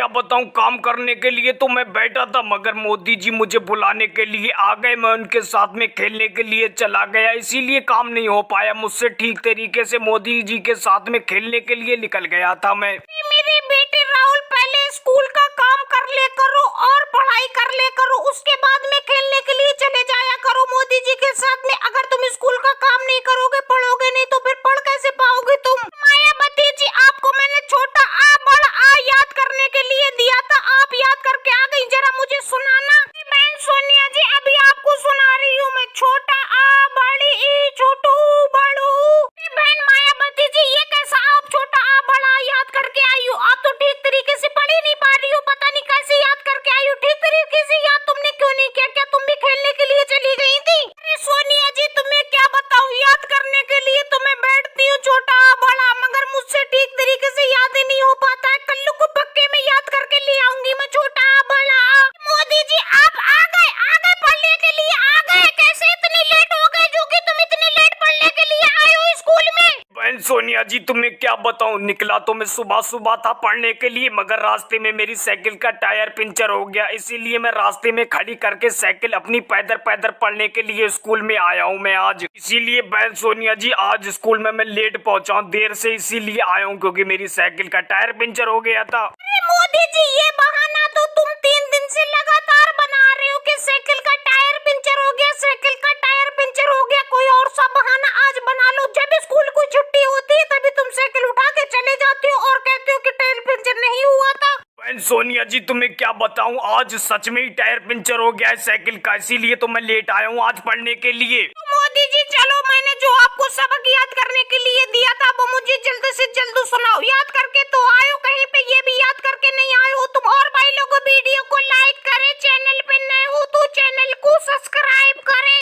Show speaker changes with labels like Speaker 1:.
Speaker 1: क्या बताऊं, काम करने के लिए तो मैं बैठा था मगर मोदी जी मुझे बुलाने के लिए आ गए। मैं उनके साथ में खेलने के लिए चला गया, इसीलिए काम नहीं हो पाया मुझसे ठीक तरीके से। मोदी जी के साथ में खेलने के लिए निकल गया था मैं।
Speaker 2: मेरे बेटे राहुल, पहले स्कूल का काम कर ले करो और पढ़ाई कर ले करो, उसके बाद में खेलने के लिए चले जाया करो मोदी जी के साथ में। अगर तुम स्कूल का काम नहीं करोगे, पढ़ोगे नहीं, तो फिर पढ़ कैसे पाओगे तुम? मायावती जी, आपको मैंने छोटा आ बड़ा आ याद करने के लिए दिया था, आप याद करके आ गई। जरा मुझे सुनाना। बहन सोनिया जी, अभी आपको सुना रही हूँ मैं। छोटा आ बड़ी ई छोटू बड़ू। बहन मायावती जी, ये कैसा आप छोटा आ बड़ा आ याद करके आई हो? आप तो ठीक तरीके से पढ़ ही नहीं पा रही हो, पता नहीं कैसे याद करके आई हो। ठीक तरीके से याद तुमने क्यों नहीं किया? क्या तुम भी खेलने के लिए चली गई थी? अरे सोनिया जी, तुम्हें क्या बताऊं, याद करने के लिए तो मैं बैठती हूँ छोटा आ बड़ा, मगर मुझसे ठीक तरीके से याद ही नहीं हो पाता है। कल्लू को पक्के में याद करके ले आऊंगी मैं छोटा आ बड़ा। मोदी जी, आप आ गए पढ़ने के लिए आ गए। कैसे इतनी लेट हो गए जो कि तुम इतनी लेट पढ़ने के लिए आए हो स्कूल में?
Speaker 1: बहन सोनिया जी, तुम्हें क्या बताऊं, निकला तो मैं सुबह सुबह था पढ़ने के लिए, मगर रास्ते में मेरी साइकिल का टायर पंचर हो गया। इसीलिए मैं रास्ते में खड़ी करके साइकिल अपनी पैदल पैदल पढ़ने के लिए स्कूल में आया हूं मैं आज। इसीलिए बहन सोनिया जी, आज स्कूल में मैं लेट पहुंचा हूं, देर से इसीलिए आया हूं क्योंकि मेरी साइकिल का टायर पंचर हो गया था।
Speaker 2: अरे मोदी जी, ये बहाना तो तुम 3 दिन से लगातार बना रहे हो कि साइकिल का टायर पंचर हो गया, साइकिल का टायर पंचर हो गया। कोई और सा बहाना आज बना लो। जब स्कूल की छुट्टी होती है तभी तुम साइकिल उठा के चले जाते हो और कहते हो कि टायर पंचर नहीं हुआ था।
Speaker 1: बहन सोनिया जी, तुम्हें क्या बताऊं, आज सच में ही टायर पंचर हो गया है साइकिल का, इसीलिए तो मैं लेट आया हूं आज पढ़ने के लिए।
Speaker 2: तो मोदी जी, चलो, मैंने जो आपको सबक याद करने के लिए दिया था वो मुझे जल्द से जल्द सुनाओ। याद करके तो आयो, कहीं पे ये भी याद करके नहीं आए हो तुम। और भाई लोगों, वीडियो को लाइक करें, चैनल पे नए हो तो चैनल को सब्सक्राइब करें।